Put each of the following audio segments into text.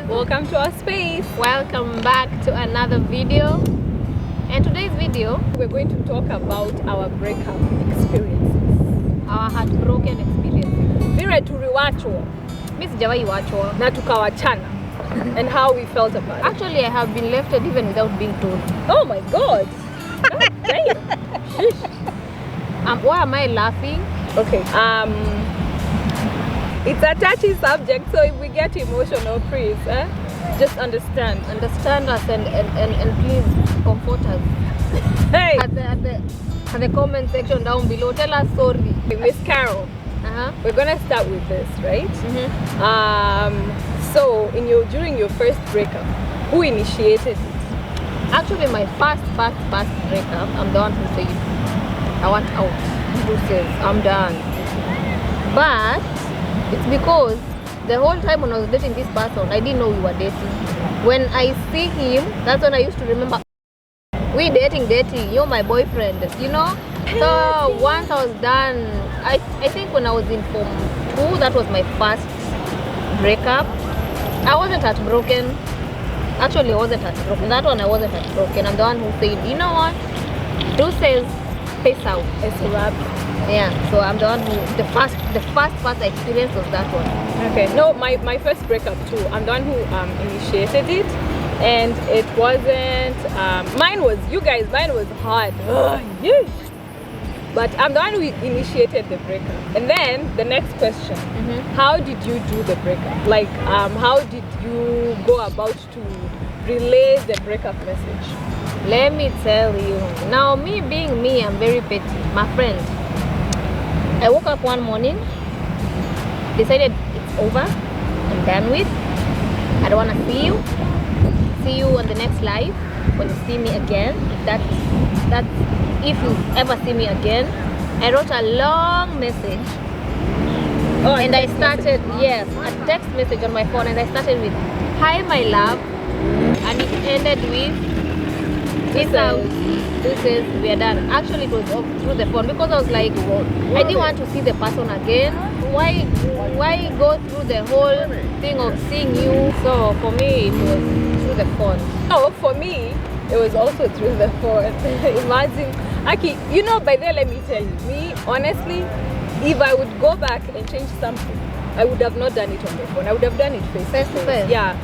Welcome to our space. Welcome back to another video. And today's video, we're going to talk about our breakup experiences, our heartbroken experiences. Vile tuliwachwa, Mimi sijawahi wachwa na tukawachana, and how we felt about it. Actually, I have been left even without being told. Oh my God! God damn. Why am I laughing? Okay. It's a touchy subject, so if we get emotional, please, just understand us and please comfort us. Hey, at the comment section down below, tell us sorry. Miss Carol. We're gonna start with this, right? So during your first breakup, who initiated it? Actually, my first breakup, I'm the one who said I want out. Who says I'm done? But it's because the whole time when I was dating this person, I didn't know we were dating. When I see him, that's when I used to remember we dating, you're my boyfriend, you know. So once I was done, I think when I was in Form 2, that was my first breakup. I wasn't heartbroken. Actually, I wasn't heartbroken. That one I wasn't heartbroken. I'm the one who said, you know what? Who says peace out? It's a wrap. Yeah, so I'm the one who the first I experienced was that one. Okay, no, my first breakup too. I'm the one who initiated it, and it wasn't mine was hard. Yeesh. But I'm the one who initiated the breakup. And then the next question, how did you do the breakup? Like how did you go about to relay the breakup message? Let me tell you, now me being me, I'm very petty. My friend, I woke up one morning, decided it's over, I'm done with, I don't want to see you on the next live when you see me again. If you ever see me again. I wrote a long message, and I started, yes, a text message on my phone, and I started with, hi my love, and it ended with, peace out. This is, we are done. Actually, it was through the phone because I was like, I didn't want to see the person again. Why go through the whole thing of seeing you? So for me, it was through the phone. Oh, for me, it was also through the phone. Imagine, Aki, you know, by then, let me tell you, me, honestly, if I would go back and change something, I would have not done it on the phone. I would have done it face to face. Yeah,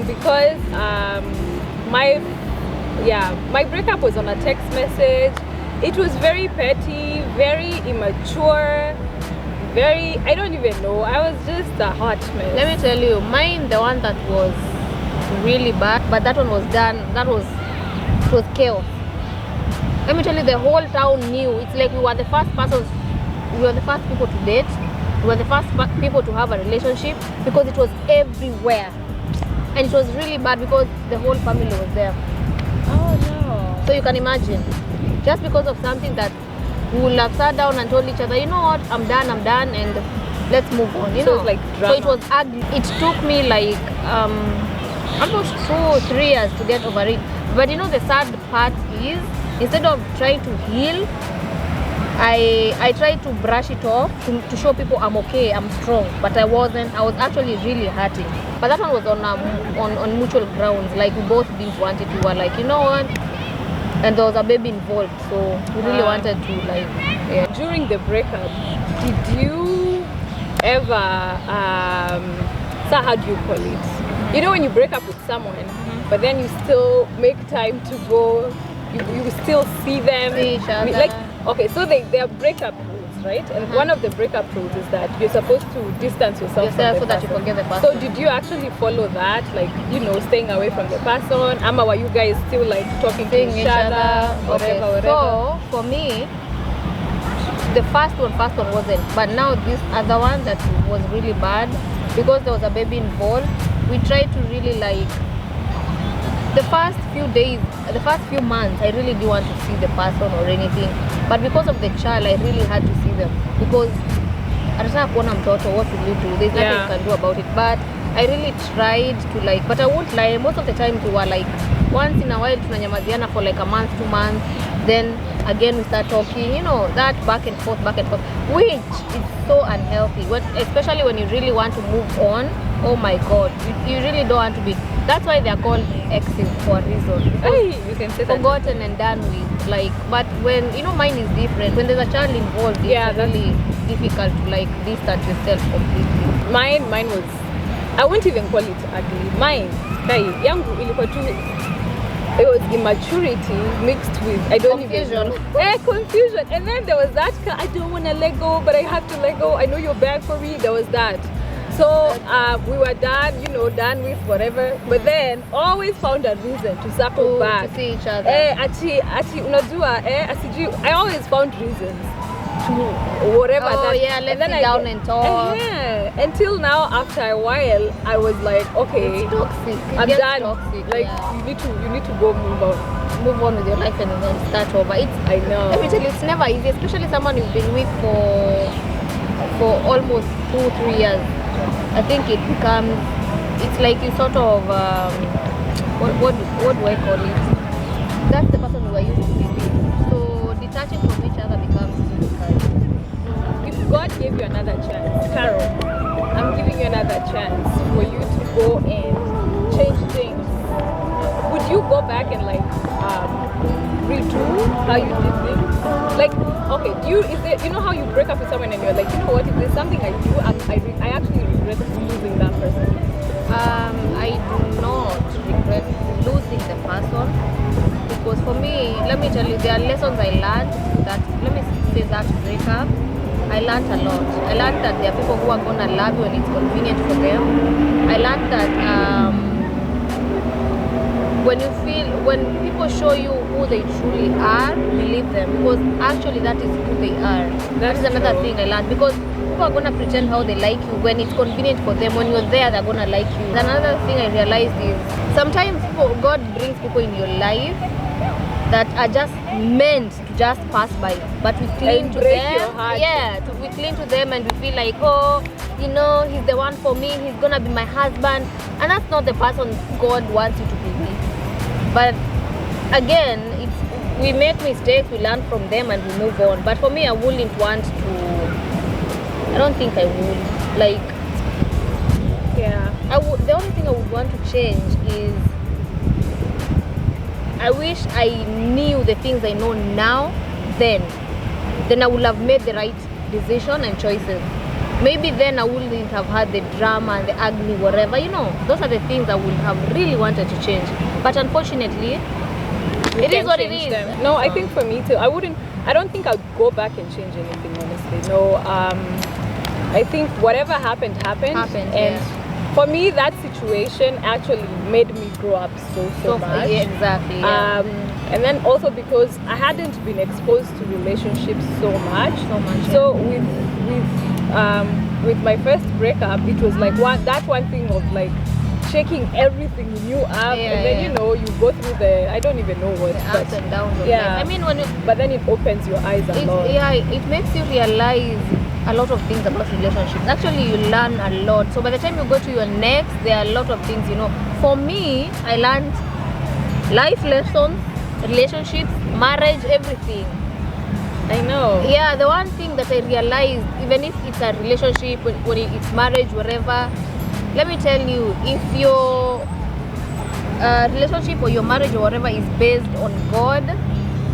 because my breakup was on a text message. It was very petty, very immature, I don't even know. I was just a hot mess. Let me tell you, mine, the one that was really bad, but that one was done. It was chaos. Let me tell you, the whole town knew. It's like we were the first people to date. We were the first people to have a relationship because it was everywhere. And it was really bad because the whole family was there. Oh no. So you can imagine, just because of something that we would have sat down and told each other, you know what, I'm done, and let's move on. You know, it's like drama. So it was ugly. It took me like almost 2-3 years to get over it. But you know, the sad part is, instead of trying to heal, I tried to brush it off to show people I'm okay, I'm strong, but I wasn't. I was actually really hurting. But that one was on mutual grounds. Like we both didn't want it. We were like, you know what? And there was a baby involved, so we really wanted to like. Yeah. During the breakup, did you ever so how do you call it? You know, when you break up with someone, but then you still make time to go. You still see them. See each other. Like, okay, so they are breakup rules, right? And one of the breakup rules is that you're supposed to distance yourself from the so that you person. forget the person. So did you actually follow that? Like, you know, staying away from the person? Ama, were you guys still like talking to each other? Whatever. So for me, the first one wasn't. But now this other one that was really bad, because there was a baby involved, we tried to really like, the first few days, the first few months, I really didn't want to see the person or anything. But because of the child, I really had to see them. Because what will you do? There's nothing you can do about it. But I really tried to like, but I won't lie, most of the time we were like, once in a while tunanyamaziana for like a month, 2 months, then again we start talking, you know, that back and forth, which is so unhealthy, especially when you really want to move on. Oh my God, you really don't want to be. That's why they're called exes for a reason. Hey, you can say that. Forgotten and done with. Like, but when mine is different. When there's a child involved, it's really difficult to like distance yourself completely. Mine was, I won't even call it ugly. Mine, yangu ilikuwa tu, it was immaturity mixed with Confusion. Confusion. And then there was that, I don't want to let go, but I have to let go. I know you're bad for me. There was that. So we were done, done with whatever. But then always found a reason to circle back. To see each other. I always found reasons to whatever. Let's sit down and talk. Until now, after a while, I was like, okay, it's toxic. I'm done. Toxic, like you need to go move on with your life and then start over. I know. Let me tell you, it's never easy, especially someone you've been with for almost 2-3 years. I think it becomes, it's like you sort of what do I call it? That's the person you are used to be with. So detaching from each other becomes difficult. If God gave you another chance, Carol, I'm giving you another chance for you to go and change things. Would you go back and like redo how you did things? Like, okay, you know how you break up with someone and you're like, you know what, if there's something I do, I actually regret losing that person. I do not regret losing the person, because for me, let me tell you, there are lessons I learned that, let me say that breakup, I learned a lot. I learned that there are people who are gonna love you when it's convenient for them. I learned that when people show you who they truly are, believe them, because actually that is who they are. That is another thing I learned, because people are gonna pretend how they like you when it's convenient for them. When you're there, they're gonna like you. Another thing I realized is sometimes God brings people in your life that are just meant to just pass by, but we cling to them. We cling to them and we feel like, oh, he's the one for me, he's gonna be my husband, and that's not the person God wants you to be with. But again, we make mistakes, we learn from them and we move on. But for me, I wouldn't want to, I don't think I would. Like, the only thing I would want to change is, I wish I knew the things I know now then I would have made the right decision and choices. Maybe then I wouldn't have had the drama and the ugly whatever, those are the things I would have really wanted to change. But unfortunately, it is what it is. No, I think for me too, I don't think I'd go back and change anything, honestly. No, I think whatever happened. And for me, that situation actually made me grow up so much. Yeah, exactly. Yeah. And then also because I hadn't been exposed to relationships so much. So with my first breakup, it was like that one thing of like shaking everything new up, and then you go through the, I don't even know what, the ups and downs of life. I mean, but then it opens your eyes a lot. Yeah, it makes you realize a lot of things about relationships. Actually, you learn a lot. So by the time you go to your next, there are a lot of things, For me, I learned life lessons, relationships, marriage, everything. I know. Yeah, the one thing that I realized, even if it's a relationship, when it's marriage, whatever, let me tell you, if your relationship or your marriage or whatever is based on God,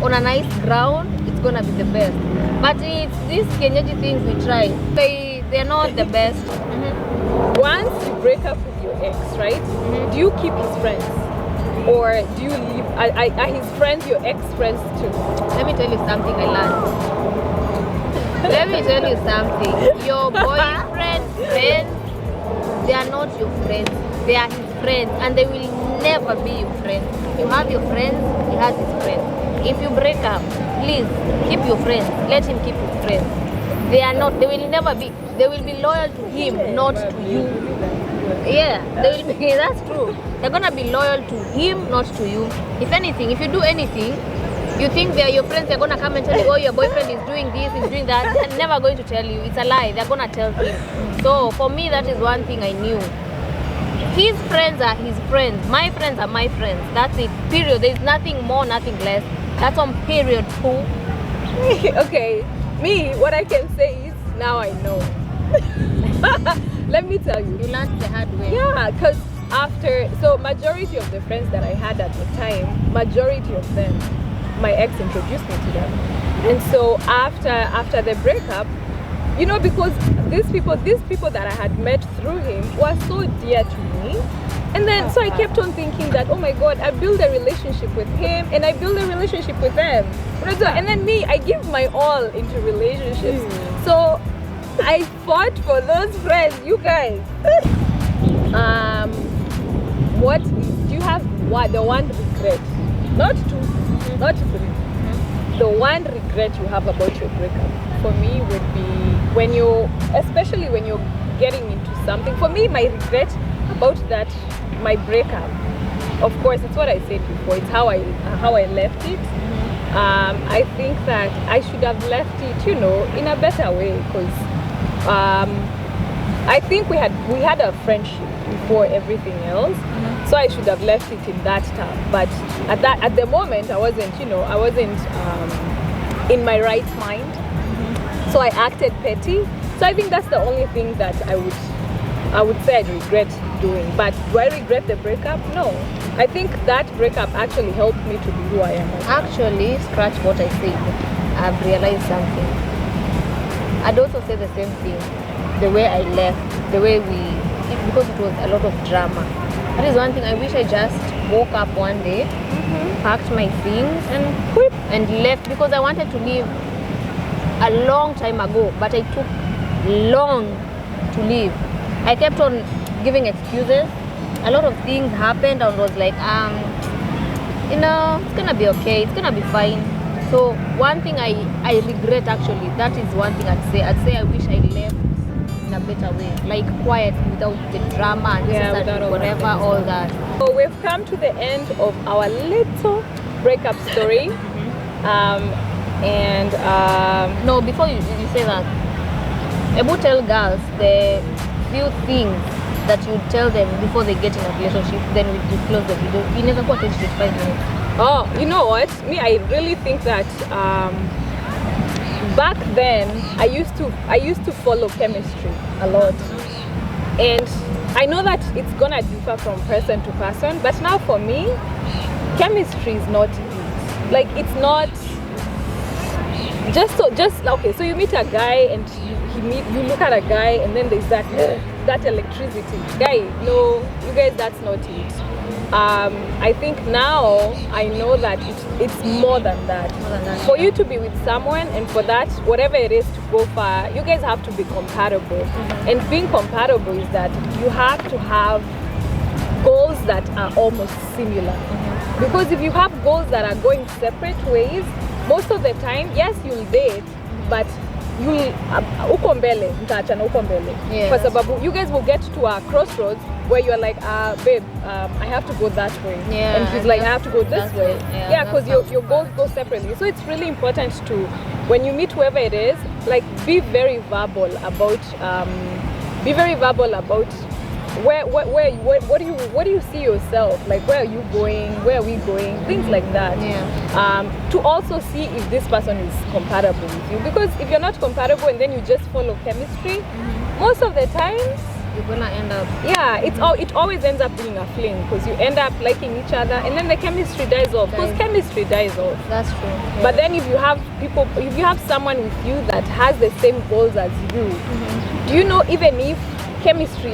on a nice ground, it's gonna be the best. But it's these Kenyaji things we try, they're not the best. Once you break up with your ex, right? Do you keep his friends? Or do you leave? Are his friends your ex-friends too? Let me tell you something I learned. Let me tell you something. Your boyfriend's friends, they are not your friends. They are his friends, and they will never be your friends. You have your friends, he has his friends. If you break up, please keep your friends. Let him keep his friends. They are not. They will never be. They will be loyal to him, not to you. Yeah, they will be. That's true. They're gonna be loyal to him, not to you. If anything, if you do anything, you think they are your friends, they're gonna come and tell you, oh, your boyfriend is doing this, is doing that. They're never going to tell you. It's a lie. They're gonna tell him. So for me, that is one thing I knew. His friends are his friends. My friends are my friends. That's it. Period. There's nothing more, nothing less. That's on period. Fool. Okay. Me, what I can say is now I know. let me tell you. You learned the hard way. Yeah, because so majority of the friends that I had at the time, majority of them, my ex introduced me to them. And so after the breakup, you know, because these people that I had met through him were so dear to me. And then so I kept on thinking that, oh my God, I built a relationship with him and I built a relationship with them. And then me, I give my all into relationships. So I fought for those friends, you guys. What do you have? What the one regret? Not two, not three. The one regret you have about your breakup for me would be especially when you're getting into something. For me, my regret about that, my breakup, of course, it's what I said before. It's how I left it. I think that I should have left it, you know, in a better way, because I think we had a friendship before everything else. So I should have left it in that time. But at the moment, I wasn't in my right mind. So I acted petty. So I think that's the only thing that I would say I regret doing. But do I regret the breakup? No. I think that breakup actually helped me to be who I am. Actually, scratch what I said. I've realized something. I'd also say the same thing. The way I left, because it was a lot of drama. That is one thing. I wish I just woke up one day, packed my things and left, because I wanted to leave a long time ago, but I took long to leave. I kept on giving excuses. A lot of things happened. I was like, you know, it's gonna be okay, it's gonna be fine. So one thing I regret, actually, that is one thing I'd say I wish I left in a better way, like quiet, without the drama and whatever, all that. So we've come to the end of our little breakup story. No, before you say that, Ebu tell girls the few things that you tell them before they get in a relationship, then we close the video. You never got 20 to 5 minutes. Oh, you know what? Me, I really think that back then I used to follow chemistry a lot, and I know that it's gonna differ from person to person. But now for me, chemistry is not it. Like, it's not just okay. So you meet a guy and you look at a guy and then there's that electricity. Guy, no, you guys, that's not it. I think now I know that it's more than that. For you to be with someone, and for that, whatever it is, to go far, you guys have to be compatible. And being compatible is that you have to have goals that are almost similar. Because if you have goals that are going separate ways, most of the time, yes, you'll date, but you'll ukombele, mtaachana ukombele. Kwa sababu you guys will get to a crossroads where you're like, babe, I have to go that way. And she's like, I have to go this way. Because your goals go separately. So it's really important to, when you meet whoever it is, like, be very verbal about what do you see yourself, like, where are you going, where are we going, things like that. To also see if this person is compatible with you, because if you're not compatible and then you just follow chemistry, most of the times you're gonna end up, it always ends up being a fling, because you end up liking each other and then the chemistry dies off, because chemistry dies off. That's true. But then if you have someone with you that has the same goals as you, do you know, even if chemistry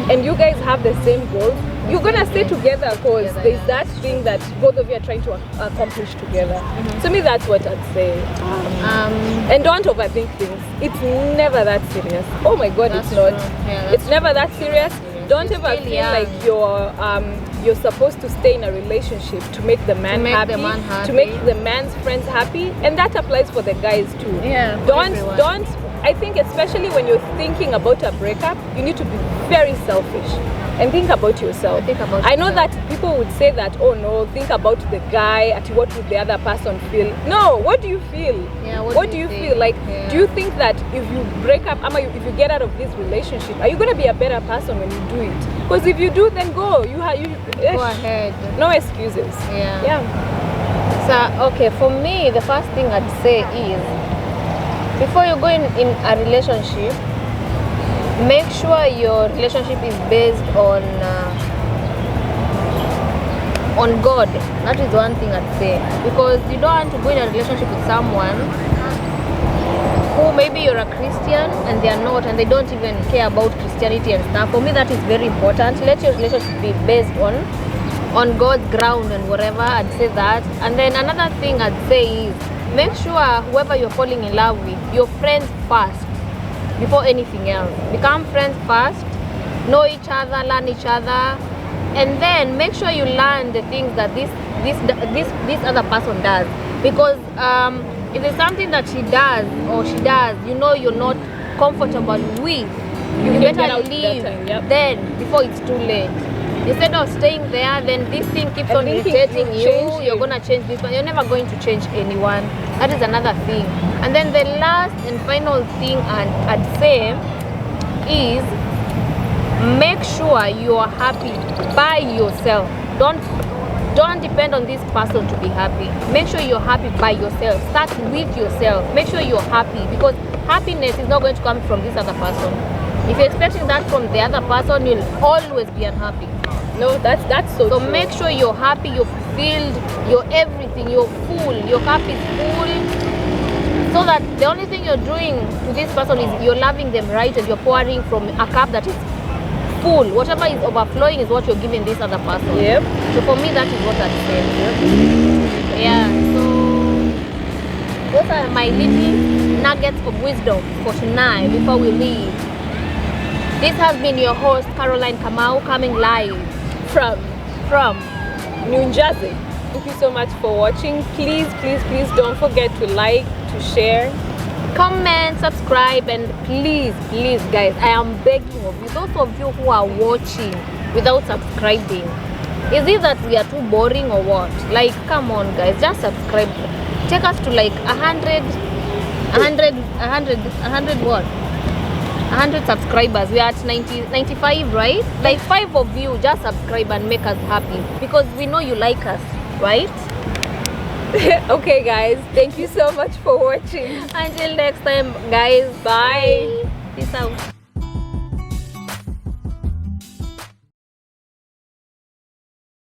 and you guys have the same goals, you're gonna stay together, because there's that thing that both of you are trying to accomplish together. To me, that's what I'd say. And don't overthink things. It's never that serious. Oh my God, it's not. It's never that serious. Don't ever feel like you're supposed to stay in a relationship to make the man happy, to make the man's friends happy, and that applies for the guys too. Don't. I think especially when you're thinking about a breakup, you need to be very selfish and think about yourself. I know that people would say that, oh no, think about the guy, what would the other person feel? No, what do you feel? What do you feel? Like, do you think that if you break up, if you get out of this relationship, are you going to be a better person when you do it? Because if you do, then go. Go ahead. No excuses. So, okay, for me, the first thing I'd say is, before you go in a relationship, make sure your relationship is based on God. That is one thing I'd say, because you don't want to go in a relationship with someone who maybe you're a Christian and they are not, and they don't even care about Christianity and stuff. For me, that is very important. Let your relationship be based on God's ground and whatever. I'd say that. And then another thing I'd say is, make sure whoever you're falling in love with, you're friends first before anything else. Become friends first, know each other, learn each other, and then make sure you learn the things that this other person does. Because if there's something that she does or she does, you know you're not comfortable with, you better leave then before it's too late. Instead of staying there, then this thing keeps on irritating you. You're gonna change this one. You're never going to change anyone. That is another thing. And then the last and final thing I'd say is, make sure you are happy by yourself. Don't depend on this person to be happy. Make sure you're happy by yourself. Start with yourself. Make sure you're happy, because happiness is not going to come from this other person. If you're expecting that from the other person, you'll always be unhappy. No, that's so true. Make sure you're happy, you're fulfilled, you're everything, you're full, your cup is full. So that the only thing you're doing to this person is you're loving them right, and you're pouring from a cup that is full. Whatever is overflowing is what you're giving this other person. Yep. So for me, that is what I'd say. Yep. Yeah. So those are my little nuggets of wisdom for tonight before we leave. This has been your host, Caroline Kamau, coming live from New Jersey. Thank you so much for watching. Please don't forget to like, to share, comment, subscribe, and please guys, I am begging of you, those of you who are watching without subscribing, is it that we are too boring or what? Like, come on guys, just subscribe. Take us to like 100 what? 100 subscribers. We are at 95, right? Like 5 of you just subscribe and make us happy, because we know you like us, right? Okay guys, thank you so much for watching. Until next time guys, bye. Peace out.